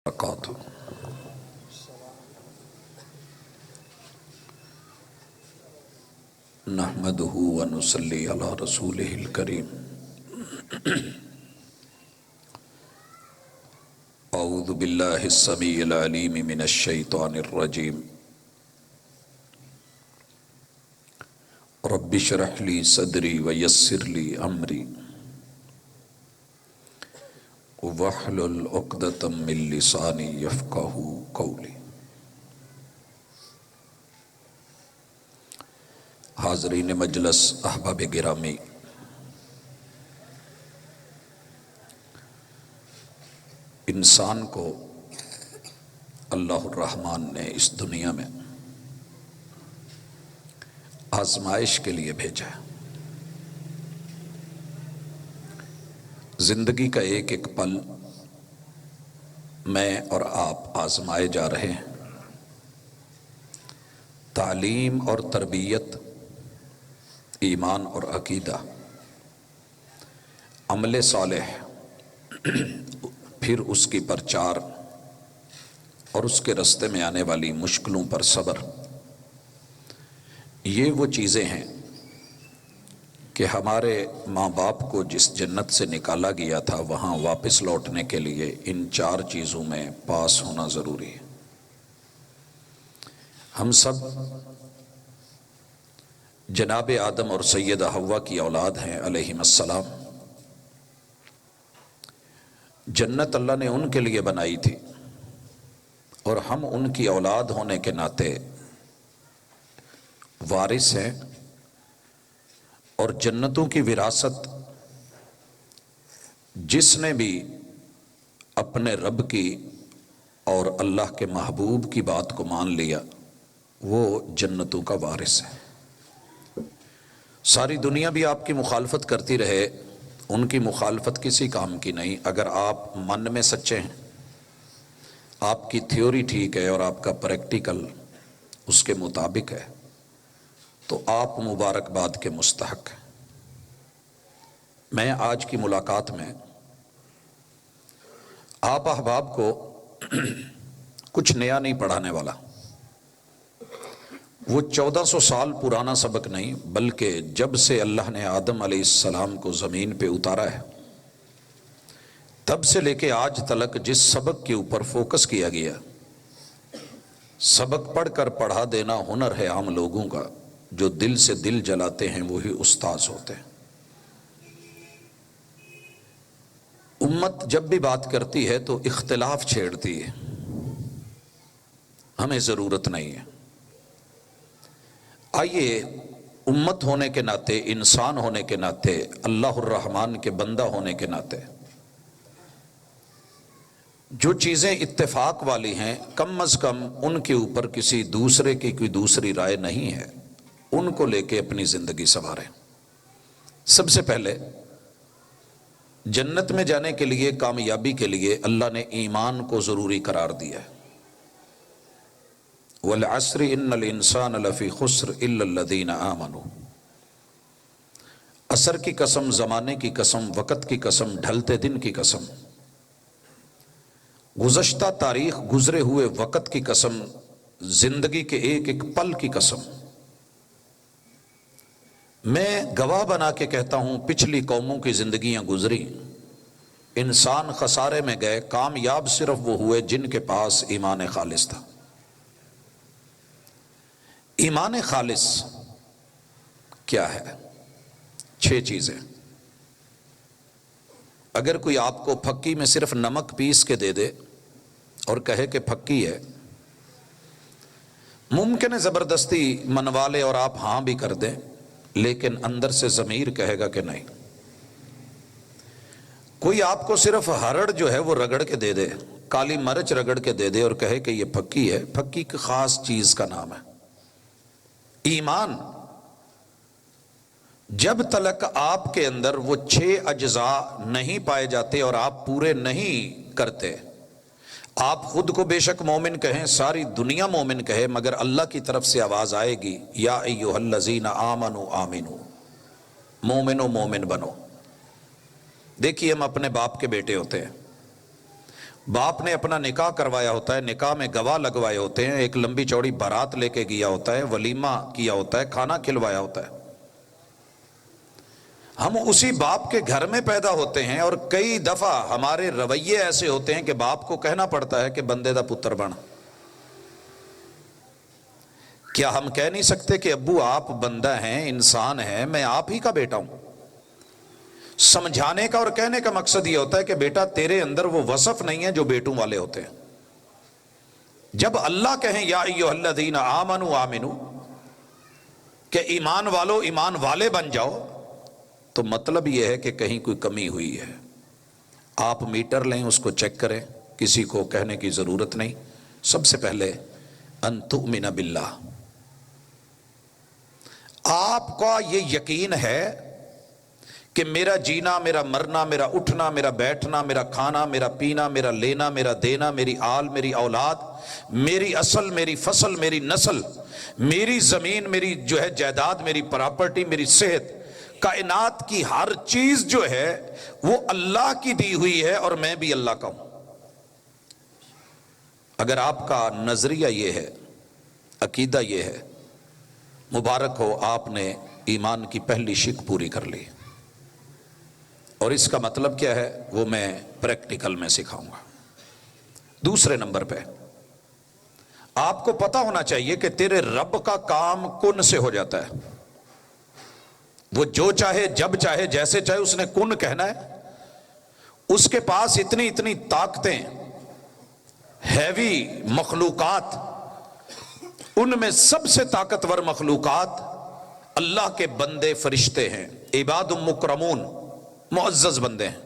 وبرکاتہ۔ نحمدہ ونصلی علی رسولہ الکریم۔ اعوذ باللہ السمیع العلیم من الشیطان الرجیم۔ رب اشرح لی صدری ویسر لی امری واحلل عقدۃ من لسانی یفقہوا قولی۔ حاضرین مجلس، احباب گرامی، انسان کو اللہ الرحمن نے اس دنیا میں آزمائش کے لیے بھیجا ہے۔ زندگی کا ایک ایک پل میں اور آپ آزمائے جا رہے ہیں۔ تعلیم اور تربیت، ایمان اور عقیدہ، عمل صالح، پھر اس کی پرچار اور اس کے راستے میں آنے والی مشکلوں پر صبر، یہ وہ چیزیں ہیں کہ ہمارے ماں باپ کو جس جنت سے نکالا گیا تھا وہاں واپس لوٹنے کے لیے ان چار چیزوں میں پاس ہونا ضروری ہے۔ ہم سب جناب آدم اور سیدہ حوا کی اولاد ہیں علیہم السلام۔ جنت اللہ نے ان کے لیے بنائی تھی اور ہم ان کی اولاد ہونے کے ناطے وارث ہیں، اور جنتوں کی وراثت جس نے بھی اپنے رب کی اور اللہ کے محبوب کی بات کو مان لیا وہ جنتوں کا وارث ہے۔ ساری دنیا بھی آپ کی مخالفت کرتی رہے، ان کی مخالفت کسی کام کی نہیں۔ اگر آپ من میں سچے ہیں، آپ کی تھیوری ٹھیک ہے اور آپ کا پریکٹیکل اس کے مطابق ہے تو آپ مبارکباد کے مستحق ہیں۔ میں آج کی ملاقات میں آپ احباب کو کچھ نیا نہیں پڑھانے والا۔ وہ 1400 سال پرانا سبق نہیں، بلکہ جب سے اللہ نے آدم علیہ السلام کو زمین پہ اتارا ہے تب سے لے کے آج تلک جس سبق کے اوپر فوکس کیا گیا، سبق پڑھ کر پڑھا دینا ہنر ہے عام لوگوں کا، جو دل سے دل جلاتے ہیں وہی استاذ ہوتے ہیں۔ امت جب بھی بات کرتی ہے تو اختلاف چھیڑتی ہے، ہمیں ضرورت نہیں ہے۔ آئیے امت ہونے کے ناطے، انسان ہونے کے ناطے، اللہ الرحمن کے بندہ ہونے کے ناطے جو چیزیں اتفاق والی ہیں کم از کم ان کے اوپر کسی دوسرے کی کوئی دوسری رائے نہیں ہے، ان کو لے کے اپنی زندگی سنواریں۔ سب سے پہلے جنت میں جانے کے لیے، کامیابی کے لیے اللہ نے ایمان کو ضروری قرار دیا ہے۔ وَالْعَصْرِ إِنَّ الْإِنسَانَ لَفِي خُسْرٍ إِلَّا الَّذِينَ آمَنُوا۔ عصر کی قسم، زمانے کی قسم، وقت کی قسم، ڈھلتے دن کی قسم، گزشتہ تاریخ، گزرے ہوئے وقت کی قسم، زندگی کے ایک ایک پل کی قسم، میں گواہ بنا کے کہتا ہوں پچھلی قوموں کی زندگیاں گزری، انسان خسارے میں گئے، کامیاب صرف وہ ہوئے جن کے پاس ایمان خالص تھا۔ ایمان خالص کیا ہے؟ 6 چیزیں۔ اگر کوئی آپ کو پھکی میں صرف نمک پیس کے دے دے اور کہے کہ پھکی ہے، ممکن ہے زبردستی منوا لے اور آپ ہاں بھی کر دیں، لیکن اندر سے ضمیر کہے گا کہ نہیں۔ کوئی آپ کو صرف ہرڑ جو ہے وہ رگڑ کے دے دے، کالی مرچ رگڑ کے دے دے اور کہے کہ یہ پھکی ہے، پھکی کی خاص چیز کا نام ہے ایمان۔ جب تلک آپ کے اندر وہ 6 اجزاء نہیں پائے جاتے اور آپ پورے نہیں کرتے، آپ خود کو بے شک مومن کہیں، ساری دنیا مومن کہے، مگر اللہ کی طرف سے آواز آئے گی یا ایھا الذین آمنوا آمنو، مومنو مومن بنو۔ دیکھیے ہم اپنے باپ کے بیٹے ہوتے ہیں، باپ نے اپنا نکاح کروایا ہوتا ہے، نکاح میں گواہ لگوائے ہوتے ہیں، ایک لمبی چوڑی بارات لے کے گیا ہوتا ہے، ولیمہ کیا ہوتا ہے، کھانا کھلوایا ہوتا ہے۔ ہم اسی باپ کے گھر میں پیدا ہوتے ہیں، اور کئی دفعہ ہمارے رویے ایسے ہوتے ہیں کہ باپ کو کہنا پڑتا ہے کہ بندے دا پتر بن۔ کیا ہم کہہ نہیں سکتے کہ ابو آپ بندہ ہیں، انسان ہیں، میں آپ ہی کا بیٹا ہوں؟ سمجھانے کا اور کہنے کا مقصد یہ ہوتا ہے کہ بیٹا تیرے اندر وہ وصف نہیں ہے جو بیٹوں والے ہوتے ہیں۔ جب اللہ کہیں یا ایھا الذین آمنوا آمنو، کہ ایمان والو ایمان والے بن جاؤ، تو مطلب یہ ہے کہ کہیں کوئی کمی ہوئی ہے۔ آپ میٹر لیں، اس کو چیک کریں، کسی کو کہنے کی ضرورت نہیں۔ سب سے پہلے ان تؤمن باللہ، آپ کا یہ یقین ہے کہ میرا جینا، میرا مرنا، میرا اٹھنا، میرا بیٹھنا، میرا کھانا، میرا پینا، میرا لینا، میرا دینا، میری آل، میری اولاد، میری اصل، میری فصل، میری نسل، میری زمین، میری جو ہے جائیداد، میری پراپرٹی، میری صحت، کائنات کی ہر چیز جو ہے وہ اللہ کی دی ہوئی ہے، اور میں بھی اللہ کا ہوں۔ اگر آپ کا نظریہ یہ ہے، عقیدہ یہ ہے، مبارک ہو، آپ نے ایمان کی پہلی شک پوری کر لی۔ اور اس کا مطلب کیا ہے وہ میں پریکٹیکل میں سکھاؤں گا۔ دوسرے نمبر پہ آپ کو پتا ہونا چاہیے کہ تیرے رب کا کام کن سے ہو جاتا ہے۔ وہ جو چاہے، جب چاہے، جیسے چاہے، اس نے کن کہنا ہے۔ اس کے پاس اتنی طاقتیں، ہیوی مخلوقات، ان میں سب سے طاقتور مخلوقات اللہ کے بندے فرشتے ہیں، عباد مکرمون، معزز بندے ہیں۔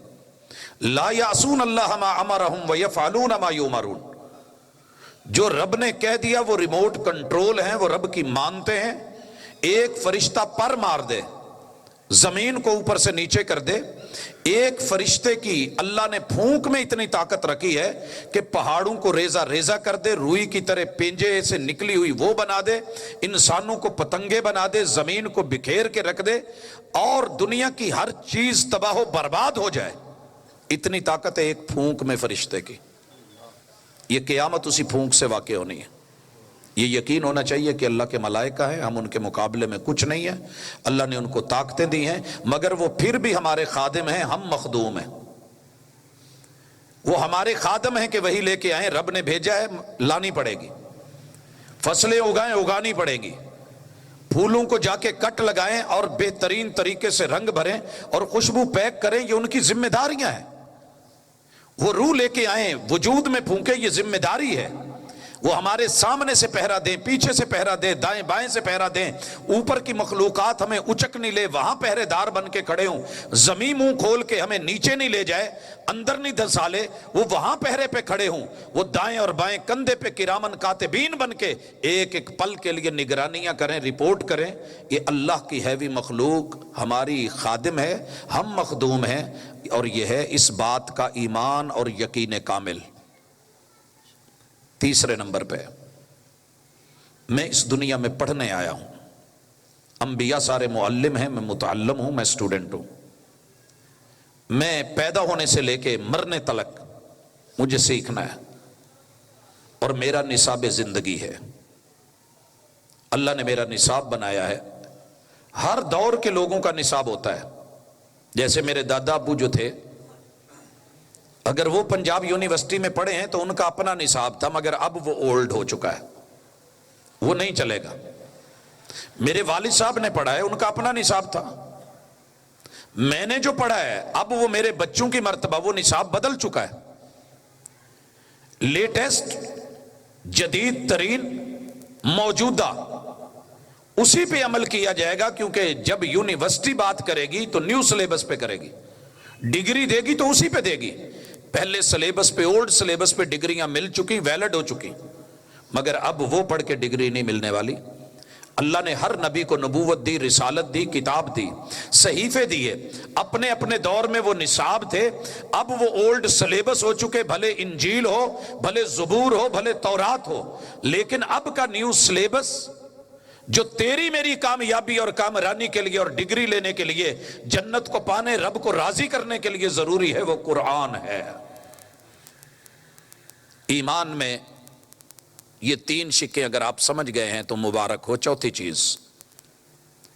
لا یعصون اللہ ما امرہم ویفعلون ما یؤمرون، جو رب نے کہہ دیا وہ ریموٹ کنٹرول ہیں، وہ رب کی مانتے ہیں۔ ایک فرشتہ پر مار دے، زمین کو اوپر سے نیچے کر دے، ایک فرشتے کی اللہ نے پھونک میں اتنی طاقت رکھی ہے کہ پہاڑوں کو ریزہ ریزہ کر دے، روئی کی طرح پنجے سے نکلی ہوئی وہ بنا دے، انسانوں کو پتنگے بنا دے، زمین کو بکھیر کے رکھ دے، اور دنیا کی ہر چیز تباہ و برباد ہو جائے۔ اتنی طاقت ہے ایک پھونک میں فرشتے کی۔ یہ قیامت اسی پھونک سے واقع ہونی ہے۔ یہ یقین ہونا چاہیے کہ اللہ کے ملائکہ ہیں، ہم ان کے مقابلے میں کچھ نہیں ہیں، اللہ نے ان کو طاقتیں دی ہیں، مگر وہ پھر بھی ہمارے خادم ہیں، ہم مخدوم ہیں۔ وہ ہمارے خادم ہیں کہ وہی لے کے آئیں، رب نے بھیجا ہے، لانی پڑے گی۔ فصلیں اگائیں، اگانی پڑیں گی۔ پھولوں کو جا کے کٹ لگائیں اور بہترین طریقے سے رنگ بھریں اور خوشبو پیک کریں، یہ ان کی ذمہ داریاں ہیں۔ وہ روح لے کے آئیں، وجود میں پھونکے، یہ ذمہ داری ہے۔ وہ ہمارے سامنے سے پہرا دیں، پیچھے سے پہرا دیں، دائیں بائیں سے پہرا دیں، اوپر کی مخلوقات ہمیں اچک نہیں لے، وہاں پہرے دار بن کے کھڑے ہوں، زمین منہ کھول کے ہمیں نیچے نہیں لے جائے، اندر نہیں دھسالے، وہ وہاں پہرے پہ کھڑے ہوں، وہ دائیں اور بائیں کندھے پہ کرامن کاتبین بن کے ایک ایک پل کے لیے نگرانیاں کریں، رپورٹ کریں۔ یہ اللہ کی ہیوی مخلوق ہماری خادم ہے، ہم مخدوم ہیں، اور یہ ہے اس بات کا ایمان اور یقین کامل۔ تیسرے نمبر پہ میں اس دنیا میں پڑھنے آیا ہوں۔ انبیاء سارے معلم ہیں، میں متعلم ہوں، میں اسٹوڈنٹ ہوں۔ میں پیدا ہونے سے لے کے مرنے تلک مجھے سیکھنا ہے، اور میرا نصاب زندگی ہے۔ اللہ نے میرا نصاب بنایا ہے۔ ہر دور کے لوگوں کا نصاب ہوتا ہے۔ جیسے میرے دادا ابو جو تھے، اگر وہ پنجاب یونیورسٹی میں پڑھے ہیں تو ان کا اپنا نصاب تھا، مگر اب وہ اولڈ ہو چکا ہے، وہ نہیں چلے گا۔ میرے والد صاحب نے پڑھا ہے، ان کا اپنا نصاب تھا۔ میں نے جو پڑھا ہے اب وہ میرے بچوں کی مرتبہ، وہ نصاب بدل چکا ہے۔ لیٹسٹ، جدید ترین، موجودہ، اسی پہ عمل کیا جائے گا، کیونکہ جب یونیورسٹی بات کرے گی تو نیو سلیبس پہ کرے گی، ڈگری دے گی تو اسی پہ دے گی۔ پہلے سلیبس پہ، اولڈ سلیبس پہ ڈگریاں مل چکی، ویلڈ ہو چکی، مگر اب وہ پڑھ کے ڈگری نہیں ملنے والی۔ اللہ نے ہر نبی کو نبوت دی، رسالت دی، کتاب دی، صحیفے دیے، اپنے اپنے دور میں وہ نصاب تھے۔ اب وہ اولڈ سلیبس ہو چکے، بھلے انجیل ہو، بھلے زبور ہو، بھلے تورات ہو، لیکن اب کا نیو سلیبس جو تیری میری کامیابی اور کامرانی کے لیے اور ڈگری لینے کے لیے، جنت کو پانے، رب کو راضی کرنے کے لیے ضروری ہے، وہ قرآن ہے۔ ایمان میں یہ 3 شقیں اگر آپ سمجھ گئے ہیں تو مبارک ہو۔ چوتھی چیز،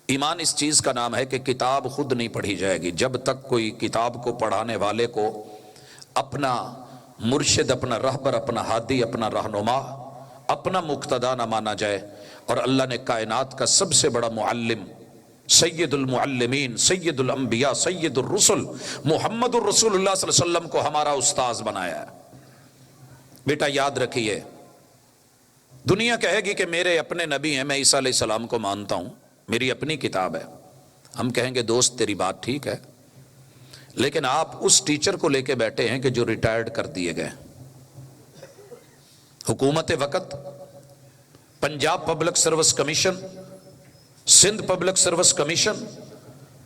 ایمان اس چیز کا نام ہے کہ کتاب خود نہیں پڑھی جائے گی جب تک کوئی کتاب کو پڑھانے والے کو اپنا مرشد، اپنا رہبر، اپنا ہادی، اپنا رہنما، اپنا مقتدا نہ مانا جائے۔ اور اللہ نے کائنات کا سب سے بڑا معلم، سید المعلمین، سید الانبیاء، سید الرسل محمد الرسول اللہ صلی اللہ علیہ وسلم کو ہمارا استاذ بنایا ہے۔ بیٹا یاد رکھیے، دنیا کہے گی کہ میرے اپنے نبی ہیں، میں عیسیٰ علیہ السلام کو مانتا ہوں، میری اپنی کتاب ہے۔ ہم کہیں گے دوست تیری بات ٹھیک ہے، لیکن آپ اس ٹیچر کو لے کے بیٹھے ہیں کہ جو ریٹائرڈ کر دیے گئے۔ حکومت وقت، Punjab public service commission, Sindh public service commission,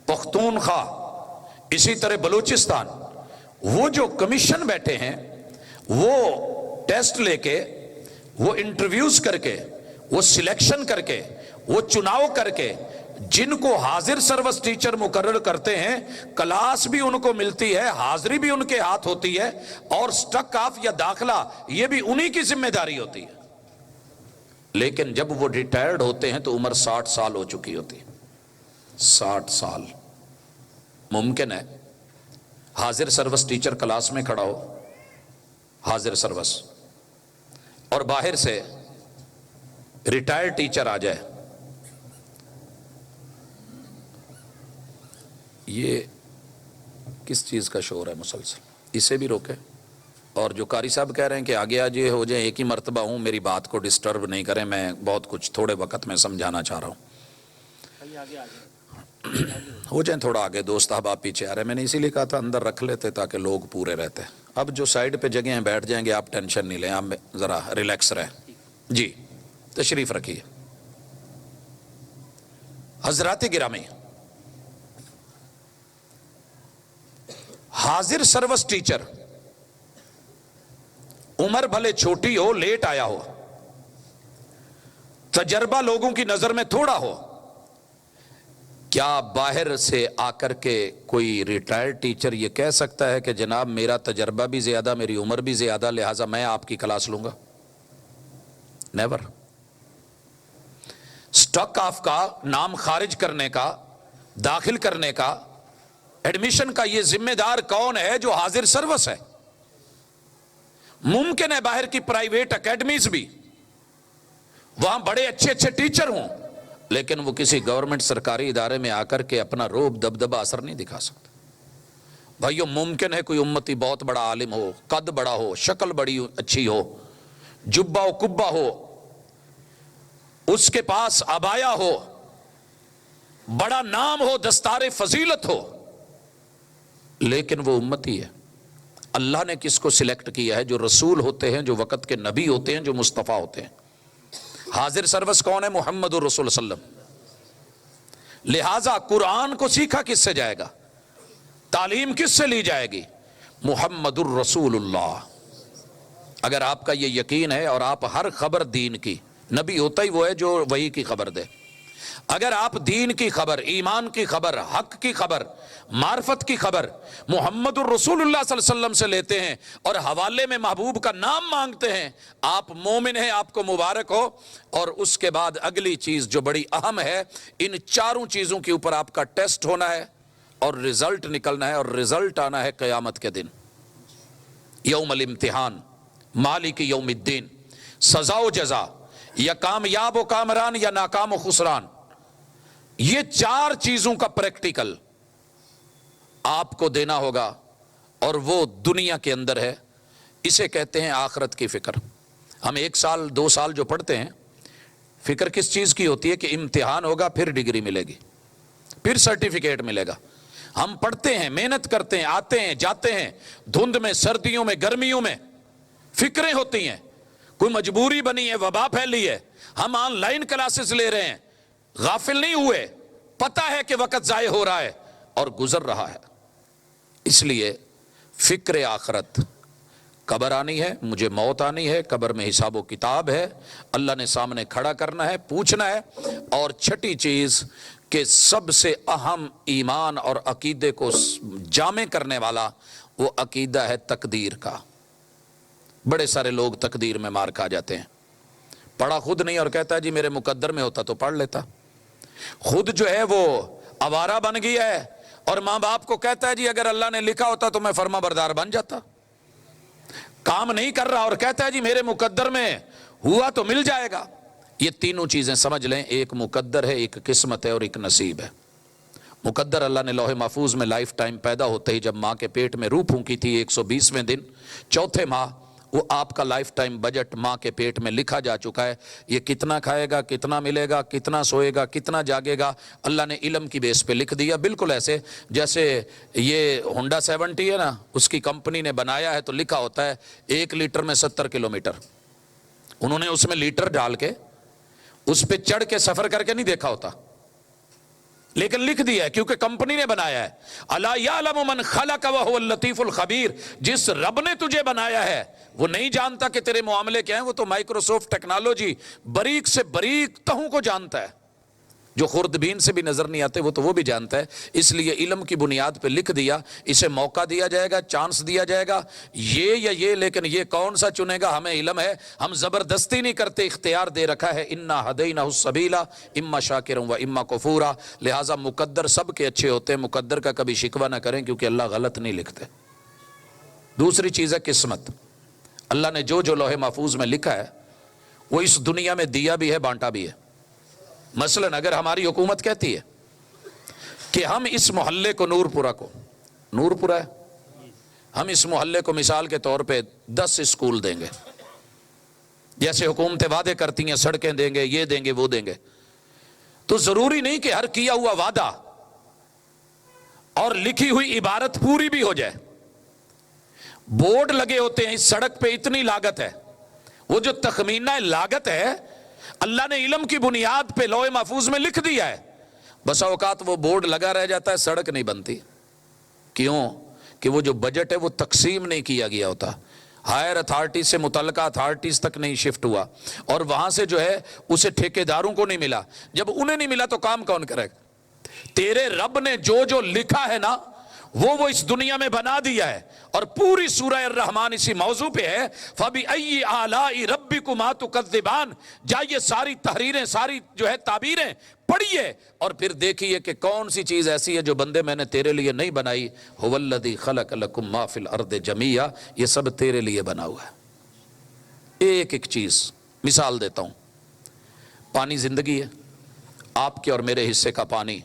Pakhtunkhwa, اسی طرح بلوچستان، وہ جو کمیشن بیٹھے ہیں وہ ٹیسٹ لے کے، وہ انٹرویوز کر کے، وہ سلیکشن کر کے، وہ چناؤ کر کے جن کو حاضر سروس ٹیچر مقرر کرتے ہیں، کلاس بھی ان کو ملتی ہے، حاضری بھی ان کے ہاتھ ہوتی ہے، اور سٹک آف یا داخلہ یہ بھی انہی کی ذمہ داری ہوتی ہے۔ لیکن جب وہ ریٹائرڈ ہوتے ہیں تو عمر 60 سال ہو چکی ہوتی ہے۔ 60 سال ممکن ہے حاضر سروس ٹیچر کلاس میں کھڑا ہو، حاضر سروس، اور باہر سے ریٹائرڈ ٹیچر آ جائے۔ یہ کس چیز کا شور ہے مسلسل؟ اسے بھی روکے۔ اور جو قاری صاحب کہہ رہے ہیں کہ آگے آج یہ ہو جائے، ایک ہی مرتبہ ہوں، میری بات کو ڈسٹرب نہیں کریں، میں بہت کچھ تھوڑے وقت میں سمجھانا چاہ رہا ہوں۔ ہو جائیں تھوڑا آگے، دوست احباب پیچھے آ رہے ہیں، میں نے اسی لیے کہا تھا اندر رکھ لیتے تاکہ لوگ پورے رہتے۔ اب جو سائیڈ پہ جگہ ہیں بیٹھ جائیں گے، آپ ٹینشن نہیں لیں، آپ ذرا ریلیکس رہیں۔ جی تشریف رکھیے۔ حضرات گرامی، حاضر سروس ٹیچر عمر بھلے چھوٹی ہو، لیٹ آیا ہو، تجربہ لوگوں کی نظر میں تھوڑا ہو، کیا باہر سے آ کر کے کوئی ریٹائرڈ ٹیچر یہ کہہ سکتا ہے کہ جناب میرا تجربہ بھی زیادہ، میری عمر بھی زیادہ، لہٰذا میں آپ کی کلاس لوں گا؟ نیور۔ سٹک آف کا، نام خارج کرنے کا، داخل کرنے کا، ایڈمیشن کا یہ ذمہ دار کون ہے؟ جو حاضر سروس ہے۔ ممکن ہے باہر کی پرائیویٹ اکیڈمیز بھی، وہاں بڑے اچھے اچھے ٹیچر ہوں، لیکن وہ کسی گورنمنٹ سرکاری ادارے میں آ کر کے اپنا روب دبدبہ اثر نہیں دکھا سکتے۔ بھائیو ممکن ہے کوئی امتی بہت بڑا عالم ہو، قد بڑا ہو، شکل بڑی اچھی ہو، جبہ و کبہ ہو، اس کے پاس عبایا ہو، بڑا نام ہو، دستار فضیلت ہو، لیکن وہ امتی ہے۔ اللہ نے کس کو سلیکٹ کیا ہے؟ جو رسول ہوتے ہیں، جو وقت کے نبی ہوتے ہیں، جو مصطفیٰ ہوتے ہیں۔ حاضر سروس کون ہے؟ محمد الرسول صلی اللہ علیہ وسلم۔ لہٰذا قرآن کو سیکھا کس سے جائے گا؟ تعلیم کس سے لی جائے گی؟ محمد الرسول اللہ۔ اگر آپ کا یہ یقین ہے اور آپ ہر خبر دین کی، نبی ہوتا ہی وہ ہے جو وحی کی خبر دے، اگر آپ دین کی خبر، ایمان کی خبر، حق کی خبر، معرفت کی خبر محمد الرسول اللہ صلی اللہ علیہ وسلم سے لیتے ہیں اور حوالے میں محبوب کا نام مانگتے ہیں، آپ مومن ہیں، آپ کو مبارک ہو۔ اور اس کے بعد اگلی چیز جو بڑی اہم ہے، ان چاروں چیزوں کے اوپر آپ کا ٹیسٹ ہونا ہے اور رزلٹ نکلنا ہے، اور رزلٹ آنا ہے قیامت کے دن، یوم الامتحان، مالک یوم الدین، سزا و جزا، یا کامیاب و کامران یا ناکام و خسران۔ یہ 4 چیزوں کا پریکٹیکل آپ کو دینا ہوگا، اور وہ دنیا کے اندر ہے۔ اسے کہتے ہیں آخرت کی فکر۔ ہم 1 سال 2 سال جو پڑھتے ہیں، فکر کس چیز کی ہوتی ہے؟ کہ امتحان ہوگا، پھر ڈگری ملے گی، پھر سرٹیفکیٹ ملے گا۔ ہم پڑھتے ہیں، محنت کرتے ہیں، آتے ہیں، جاتے ہیں، دھند میں، سردیوں میں، گرمیوں میں، فکریں ہوتی ہیں، کوئی مجبوری بنی ہے، وبا پھیلی ہے، ہم آن لائن کلاسز لے رہے ہیں، غافل نہیں ہوئے، پتہ ہے کہ وقت ضائع ہو رہا ہے اور گزر رہا ہے۔ اس لیے فکر آخرت، قبر آنی ہے، مجھے موت آنی ہے، قبر میں حساب و کتاب ہے، اللہ نے سامنے کھڑا کرنا ہے، پوچھنا ہے۔ اور چھٹی چیز کہ سب سے اہم ایمان اور عقیدے کو جامع کرنے والا وہ عقیدہ ہے تقدیر کا۔ بڑے سارے لوگ تقدیر میں مار کھا جاتے ہیں، پڑھا خود نہیں اور کہتا ہے جی میرے مقدر میں ہوتا تو پڑھ لیتا، خود جو ہے وہ آوارہ بن گیا ہے اور ماں باپ کو کہتا ہے جی اگر اللہ نے لکھا ہوتا تو میں فرما بردار بن جاتا، کام نہیں کر رہا اور کہتا ہے جی میرے مقدر میں ہوا تو مل جائے گا۔ یہ تینوں چیزیں سمجھ لیں، ایک مقدر ہے، ایک قسمت ہے اور ایک نصیب ہے۔ مقدر اللہ نے لوح محفوظ میں لائف ٹائم پیدا ہوتے ہی جب ماں کے پیٹ میں روح پھونکی تھی 120ویں دن چوتھے ماہ، وہ آپ کا لائف ٹائم بجٹ ماں کے پیٹ میں لکھا جا چکا ہے، یہ کتنا کھائے گا، کتنا ملے گا، کتنا سوئے گا، کتنا جاگے گا، اللہ نے علم کی بیس پہ لکھ دیا۔ بالکل ایسے جیسے یہ ہونڈا 70 ہے نا، اس کی کمپنی نے بنایا ہے تو لکھا ہوتا ہے 1 لیٹر میں 70 کلومیٹر، انہوں نے اس میں لیٹر ڈال کے اس پہ چڑھ کے سفر کر کے نہیں دیکھا ہوتا، لیکن لکھ دیا ہے کیونکہ کمپنی نے بنایا ہے۔ الا یعلم من خلق وهو اللطیف الخبیر، جس رب نے تجھے بنایا ہے وہ نہیں جانتا کہ تیرے معاملے کیا ہیں، وہ تو مائکروسافٹ ٹیکنالوجی باریک سے باریک تہوں کو جانتا ہے، جو خوردبین سے بھی نظر نہیں آتے وہ بھی جانتا ہے، اس لیے علم کی بنیاد پہ لکھ دیا، اسے موقع دیا جائے گا، چانس دیا جائے گا، یہ یا یہ، لیکن یہ کون سا چنے گا ہمیں علم ہے، ہم زبردستی نہیں کرتے، اختیار دے رکھا ہے، انا ہدیناہ السبیل اما شاکرا و اما کفورا، لہٰذا مقدر سب کے اچھے ہوتے ہیں، مقدر کا کبھی شکوہ نہ کریں کیونکہ اللہ غلط نہیں لکھتے۔ دوسری چیز ہے قسمت، اللہ نے جو جو لوح محفوظ میں لکھا ہے وہ اس دنیا میں دیا بھی ہے، بانٹا بھی ہے۔ مثلاً اگر ہماری حکومت کہتی ہے کہ ہم اس محلے کو نور پورہ ہے، ہم اس محلے کو مثال کے طور پہ 10 اسکول دیں گے، جیسے حکومتیں وعدے کرتی ہیں سڑکیں دیں گے، یہ دیں گے، وہ دیں گے، تو ضروری نہیں کہ ہر کیا ہوا وعدہ اور لکھی ہوئی عبارت پوری بھی ہو جائے۔ بورڈ لگے ہوتے ہیں اس سڑک پہ اتنی لاگت ہے، وہ جو تخمینہ لاگت ہے اللہ نے علم کی بنیاد پہ لوح محفوظ میں لکھ دیا ہے، بسا اوقات وہ بورڈ لگا رہ جاتا ہے، سڑک نہیں بنتی، کیوں کہ وہ جو بجٹ ہے وہ تقسیم نہیں کیا گیا ہوتا، ہائر اتھارٹی سے متعلقہ اتھارٹیز تک نہیں شفٹ ہوا، اور وہاں سے جو ہے اسے ٹھیکیداروں کو نہیں ملا، جب انہیں نہیں ملا تو کام کون کرے گا؟ تیرے رب نے جو جو لکھا ہے نا وہ اس دنیا میں بنا دیا ہے، اور پوری سورہ الرحمن اسی موضوع پہ ہے، فَبِأَيِّ آلَاءِ رَبِّكُمَا تُكَذِّبَانِ، جائیے ساری تحریریں، ساری جو ہے تعبیریں پڑھیے اور پھر دیکھیے کہ کون سی چیز ایسی ہے جو بندے میں نے تیرے لیے نہیں بنائی۔ هُوَ الَّذِي خَلَقَ لَكُم مَّا فِي الْأَرْضِ جَمِيعًا، یہ سب تیرے لیے بنا ہوا ہے۔ ایک ایک چیز مثال دیتا ہوں، پانی زندگی ہے، آپ کے اور میرے حصے کا پانی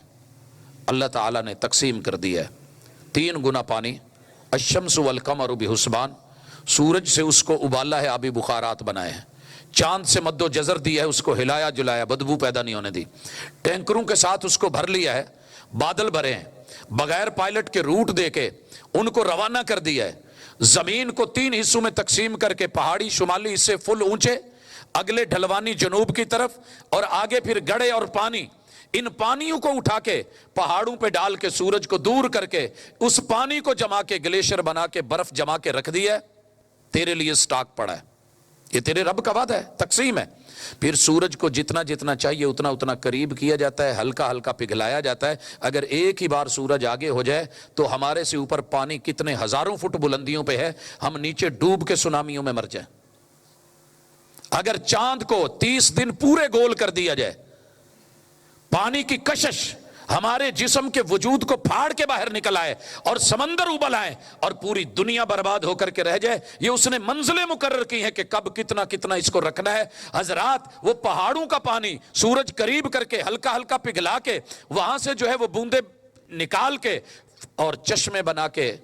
اللہ تعالیٰ نے تقسیم کر دیا ہے، 3 گنا پانی، الشمس والقمر بحسبان، سورج سے اس کو ابالا ہے، آبی بخارات بنائے ہیں، چاند سے مد و جزر دیا ہے، اس کو ہلایا جلایا، بدبو پیدا نہیں ہونے دی، ٹینکروں کے ساتھ اس کو بھر لیا ہے، بادل بھرے ہیں، بغیر پائلٹ کے روٹ دے کے ان کو روانہ کر دیا ہے، زمین کو 3 حصوں میں تقسیم کر کے پہاڑی شمالی حصے فل اونچے، اگلے ڈھلوانی جنوب کی طرف، اور آگے پھر گڑھے اور پانی، ان پانیوں کو اٹھا کے پہاڑوں پہ ڈال کے سورج کو دور کر کے اس پانی کو جما کے گلیشر بنا کے برف جما کے رکھ دیا ہے، تیرے لیے سٹاک پڑا ہے، یہ تیرے رب کا وعدہ ہے، تقسیم ہے۔ پھر سورج کو جتنا جتنا چاہیے اتنا اتنا قریب کیا جاتا ہے، ہلکا ہلکا پگھلایا جاتا ہے، اگر ایک ہی بار سورج آگے ہو جائے تو ہمارے سے اوپر پانی کتنے ہزاروں فٹ بلندیوں پہ ہے، ہم نیچے ڈوب کے سونامیوں میں مر جائیں۔ اگر چاند کو 30 دن پورے گول کر دیا جائے، پانی کی کشش ہمارے جسم کے وجود کو پھاڑ کے باہر نکل آئے اور سمندر ابل آئے اور پوری دنیا برباد ہو کر کے رہ جائے، یہ اس نے منزلیں مقرر کی ہیں کہ کب کتنا کتنا اس کو رکھنا ہے۔ حضرات وہ پہاڑوں کا پانی سورج قریب کر کے ہلکا ہلکا پگھلا کے وہاں سے جو ہے وہ بوندے نکال کے اور چشمے بنا کے،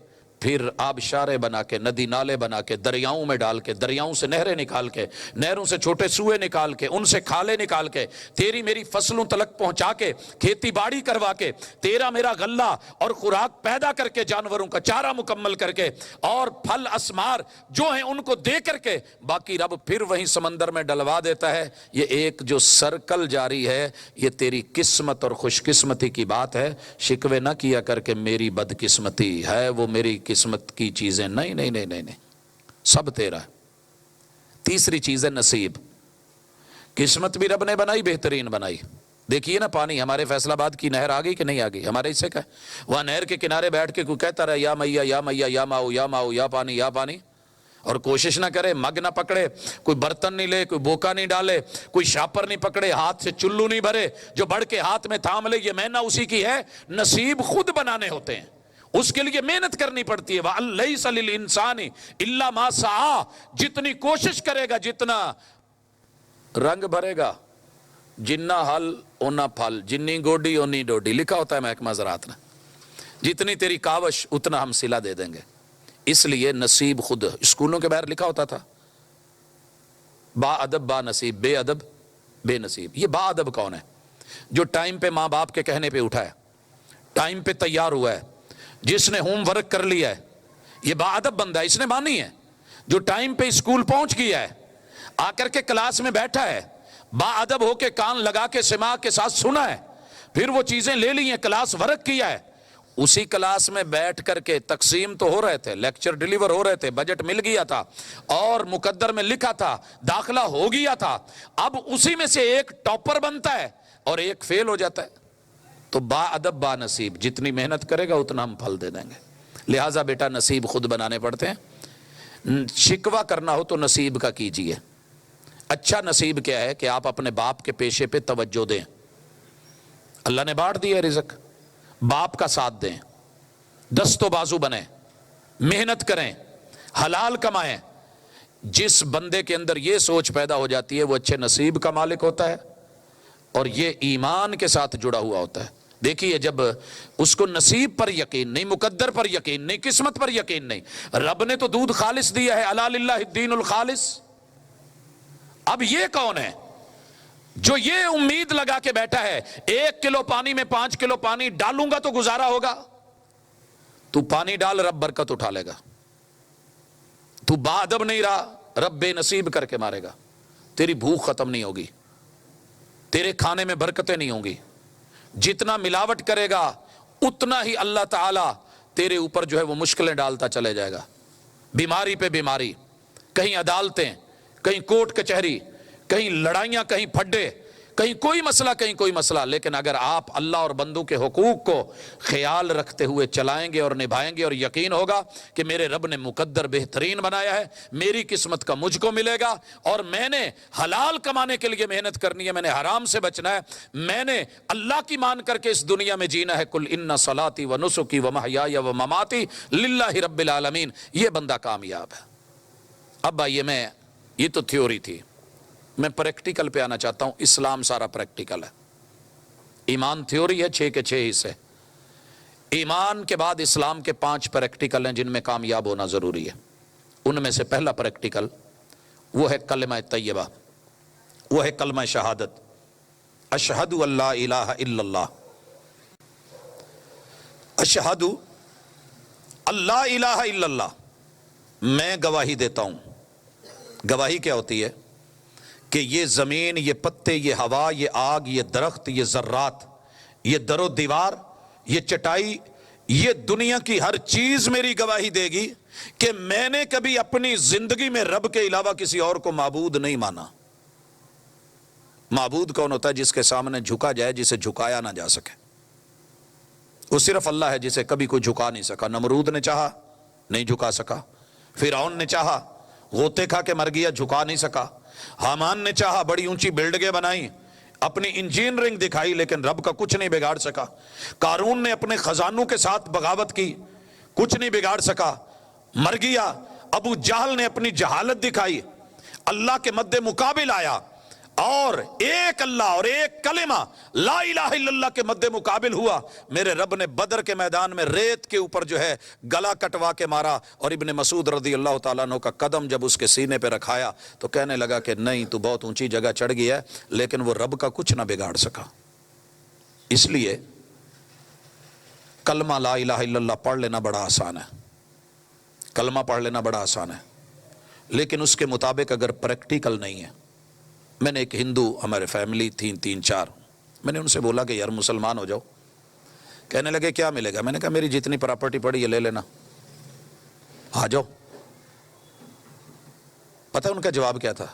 پھر آبشارے بنا کے، ندی نالے بنا کے، دریاؤں میں ڈال کے، دریاؤں سے نہریں نکال کے، نہروں سے چھوٹے سوئے نکال کے، ان سے کھالے نکال کے، تیری میری فصلوں تلک پہنچا کے، کھیتی باڑی کروا کے، تیرا میرا غلہ اور خوراک پیدا کر کے، جانوروں کا چارہ مکمل کر کے، اور پھل اسمار جو ہیں ان کو دے کر کے، باقی رب پھر وہیں سمندر میں ڈلوا دیتا ہے۔ یہ ایک جو سرکل جاری ہے، یہ تیری قسمت اور خوش قسمتی کی بات ہے، شکوے نہ کیا کر کے میری بدقسمتی ہے وہ میری قسمت کی چیزیں، نہیں نہیں نہیں نہیں، سب تیرا ہے۔ تیسری چیز ہے نصیب، قسمت بھی رب نے بنائی، بہترین بنائی۔ دیکھیے نا پانی، ہمارے فیصل آباد کی نہر آ گئی کہ نہیں آ گئی؟ ہمارے حصے کا ہے، وہاں نہر کے کنارے بیٹھ کے کوئی کہتا رہا یا میاں یا میاں یا ماؤ یا ماؤ یا پانی یا پانی، اور کوشش نہ کرے، مگ نہ پکڑے، کوئی برتن نہیں لے، کوئی بوکا نہیں ڈالے، کوئی شاپر نہیں پکڑے، ہاتھ سے چلو نہیں بھرے، جو بڑھ کے ہاتھ میں تھام لے، یہ محنت اسی کی ہے۔ نصیب خود بنانے ہوتے ہیں، اس کے لیے محنت کرنی پڑتی ہے۔ وَأَن لَيْسَ لِلْإِنسَانِ إِلَّا مَا سَعَىٰ، جتنی کوشش کرے گا، جتنا رنگ بھرے گا، جنہ حل اونا پھل، جنی گوڈی اونی ڈوڈی، لکھا ہوتا ہے محکمہ زراعت نے۔ جتنی تیری کاوش اتنا ہم صلہ دے دیں گے۔ اس لیے نصیب خود، اسکولوں کے باہر لکھا ہوتا تھا با ادب با نصیب، بے ادب بے نصیب۔ یہ با ادب کون ہے؟ جو ٹائم پہ ماں باپ کے کہنے پہ اٹھا ہے، ٹائم پہ تیار ہوا ہے، جس نے ہوم ورک کر لیا ہے، یہ با ادب بندہ ہے، اس نے مانی ہے۔ جو ٹائم پہ اسکول پہنچ گیا ہے، آ کر کے کلاس میں بیٹھا ہے، با ادب ہو کے کان لگا کے سماع کے ساتھ سنا ہے، پھر وہ چیزیں لے لی ہیں، کلاس ورک کیا ہے، اسی کلاس میں بیٹھ کر کے تقسیم تو ہو رہے تھے، لیکچر ڈیلیور ہو رہے تھے، بجٹ مل گیا تھا اور مقدر میں لکھا تھا، داخلہ ہو گیا تھا، اب اسی میں سے ایک ٹاپر بنتا ہے اور ایک فیل ہو جاتا ہے۔ تو با ادب با نصیب، جتنی محنت کرے گا اتنا ہم پھل دے دیں گے۔ لہٰذا بیٹا نصیب خود بنانے پڑتے ہیں۔ شکوہ کرنا ہو تو نصیب کا کیجئے۔ اچھا نصیب کیا ہے کہ آپ اپنے باپ کے پیشے پہ توجہ دیں۔ اللہ نے بانٹ دیا ہے رزق، باپ کا ساتھ دیں، دست و بازو بنیں، محنت کریں، حلال کمائیں۔ جس بندے کے اندر یہ سوچ پیدا ہو جاتی ہے وہ اچھے نصیب کا مالک ہوتا ہے اور یہ ایمان کے ساتھ جڑا ہوا ہوتا ہے۔ دیکھیے جب اس کو نصیب پر یقین نہیں، مقدر پر یقین نہیں، قسمت پر یقین نہیں، رب نے تو دودھ خالص دیا ہے، الا للہ الدین الخالص۔ اب یہ کون ہے جو یہ امید لگا کے بیٹھا ہے 1 کلو پانی میں 5 کلو پانی ڈالوں گا تو گزارا ہوگا؟ تو پانی ڈال، رب برکت اٹھا لے گا۔ تو با ادب نہیں رہا، رب بے نصیب کر کے مارے گا۔ تیری بھوک ختم نہیں ہوگی، تیرے کھانے میں برکتیں نہیں ہوں گی۔ جتنا ملاوٹ کرے گا اتنا ہی اللہ تعالی تیرے اوپر جو ہے وہ مشکلیں ڈالتا چلے جائے گا، بیماری پہ بیماری، کہیں عدالتیں، کہیں کوٹ کچہری، کہیں لڑائیاں، کہیں پھڈے، کہیں کوئی مسئلہ، کہیں کوئی مسئلہ۔ لیکن اگر آپ اللہ اور بندوں کے حقوق کو خیال رکھتے ہوئے چلائیں گے اور نبھائیں گے اور یقین ہوگا کہ میرے رب نے مقدر بہترین بنایا ہے، میری قسمت کا مجھ کو ملے گا، اور میں نے حلال کمانے کے لیے محنت کرنی ہے، میں نے حرام سے بچنا ہے، میں نے اللہ کی مان کر کے اس دنیا میں جینا ہے۔ قل ان صلاتی و نسکی و محیای و مماتی للہ رب العالمین، یہ بندہ کامیاب ہے۔ اب آئیے، یہ تو تھیوری تھی، میں پریکٹیکل پہ آنا چاہتا ہوں۔ اسلام سارا پریکٹیکل ہے۔ ایمان تھیوری ہے 6 کے 6 حصے، ایمان کے بعد اسلام کے 5 پریکٹیکل ہیں جن میں کامیاب ہونا ضروری ہے۔ ان میں سے پہلا پریکٹیکل وہ ہے کلمہ طیبہ، وہ ہے کلمہ شہادت، اشہد ان لا الہ الا اللہ، اشہد ان لا الہ الا اللہ، میں گواہی دیتا ہوں۔ گواہی کیا ہوتی ہے؟ کہ یہ زمین، یہ پتے، یہ ہوا، یہ آگ، یہ درخت، یہ ذرات، یہ در و دیوار، یہ چٹائی، یہ دنیا کی ہر چیز میری گواہی دے گی کہ میں نے کبھی اپنی زندگی میں رب کے علاوہ کسی اور کو معبود نہیں مانا۔ معبود کون ہوتا ہے؟ جس کے سامنے جھکا جائے، جسے جھکایا نہ جا سکے۔ وہ صرف اللہ ہے جسے کبھی کوئی جھکا نہیں سکا۔ نمرود نے چاہا، نہیں جھکا سکا۔ فرعون نے چاہا، غوطے کھا کے مر گیا، جھکا نہیں سکا۔ حامان نے چاہا، بڑی اونچی بلڈنگیں بنائی، اپنی انجینئرنگ دکھائی، لیکن رب کا کچھ نہیں بگاڑ سکا۔ قارون نے اپنے خزانوں کے ساتھ بغاوت کی، کچھ نہیں بگاڑ سکا، مر گیا۔ ابو جہل نے اپنی جہالت دکھائی، اللہ کے مد مقابل آیا اور ایک اللہ اور ایک کلمہ لا الہ الا اللہ کے مد مقابل ہوا۔ میرے رب نے بدر کے میدان میں ریت کے اوپر جو ہے گلا کٹوا کے مارا، اور ابن مسعود رضی اللہ تعالیٰ عنہ کا قدم جب اس کے سینے پہ رکھایا تو کہنے لگا کہ نہیں، تو بہت اونچی جگہ چڑھ گیا ہے، لیکن وہ رب کا کچھ نہ بگاڑ سکا۔ اس لیے کلمہ لا الہ الا اللہ پڑھ لینا بڑا آسان ہے، کلمہ پڑھ لینا بڑا آسان ہے، لیکن اس کے مطابق اگر پریکٹیکل نہیں ہے۔ میں نے ایک ہندو، ہمارے فیملی تھی 3-4، میں نے ان سے بولا کہ یار مسلمان ہو جاؤ۔ کہنے لگے کیا ملے گا؟ میں نے کہا میری جتنی پراپرٹی پڑی ہے لے لینا، آ جاؤ۔ پتہ ان کا جواب کیا تھا؟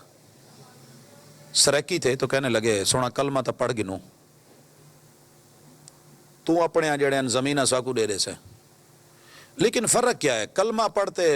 سریکی تھے تو کہنے لگے سونا کلمہ تو پڑھ گنوں، تو اپنے یہاں جڑے زمینہ ساکو ڈیرے سے، لیکن فرق کیا ہے؟ کلمہ پڑھتے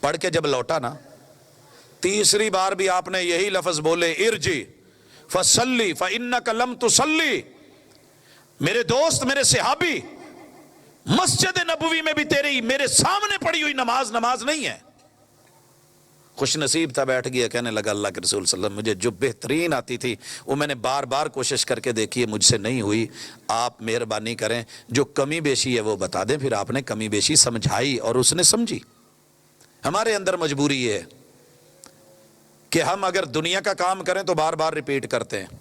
پڑھ کے جب لوٹا نا، تیسری بار بھی آپ نے یہی لفظ بولے، ارجی فصلی فانک لم تصلی، میرے دوست، میرے صحابی، مسجد نبوی میں بھی تیری میرے سامنے پڑھی ہوئی نماز نہیں ہے۔ خوش نصیب تھا، بیٹھ گیا، کہنے لگا اللہ کے رسول صلی اللہ علیہ وسلم مجھے جو بہترین آتی تھی وہ میں نے بار بار کوشش کر کے دیکھی ہے، مجھ سے نہیں ہوئی، آپ مہربانی کریں جو کمی بیشی ہے وہ بتا دیں۔ پھر آپ نے کمی بیشی سمجھائی اور اس نے سمجھی۔ ہمارے اندر مجبوری یہ ہے کہ ہم اگر دنیا کا کام کریں تو بار بار ریپیٹ کرتے ہیں۔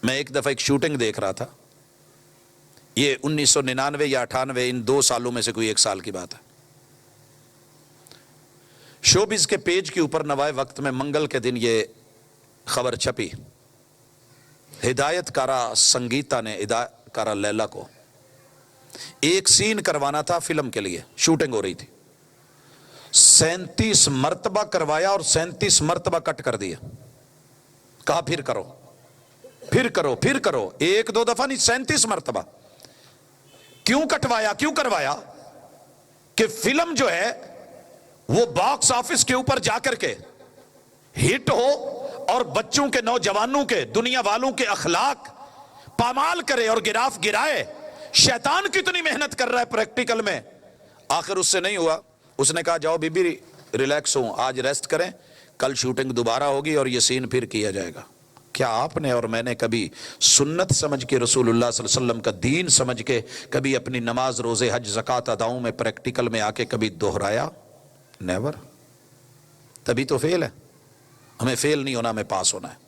میں ایک دفعہ ایک شوٹنگ دیکھ رہا تھا، یہ 1999 یا 98، ان 2 سالوں میں سے کوئی 1 سال کی بات ہے۔ شوبز کے پیج کے اوپر نوائے وقت میں منگل کے دن یہ خبر چھپی، ہدایت کارہ سنگیتا نے ہدایت کارہ لیلا کو ایک سین کروانا تھا فلم کے لیے، شوٹنگ ہو رہی تھی، 37 مرتبہ کروایا اور 37 مرتبہ کٹ کر دیا۔ کہا پھر کرو، پھر کرو، پھر کرو، 1-2 دفعہ نہیں، 37 مرتبہ۔ کیوں کٹوایا، کیوں کروایا؟ کہ فلم جو ہے وہ باکس آفس کے اوپر جا کر کے ہٹ ہو اور بچوں کے، نوجوانوں کے، دنیا والوں کے اخلاق پامال کرے اور گراف گرائے۔ شیطان کتنی محنت کر رہا ہے پریکٹیکل میں، آخر اس سے نہیں ہوا۔ اس نے کہا جاؤ بی بی ریلیکس ہوں، آج ریسٹ کریں، کل شوٹنگ دوبارہ ہوگی اور یہ سین پھر کیا جائے گا۔ کیا آپ نے اور میں نے کبھی سنت سمجھ کے، رسول اللہ صلی اللہ علیہ وسلم کا دین سمجھ کے، کبھی اپنی نماز، روزے، حج، زکوٰۃ اداؤں میں پریکٹیکل میں آ کے کبھی دہرایا؟ نیور۔ تبھی تو فیل ہے۔ ہمیں فیل نہیں ہونا، ہمیں پاس ہونا ہے۔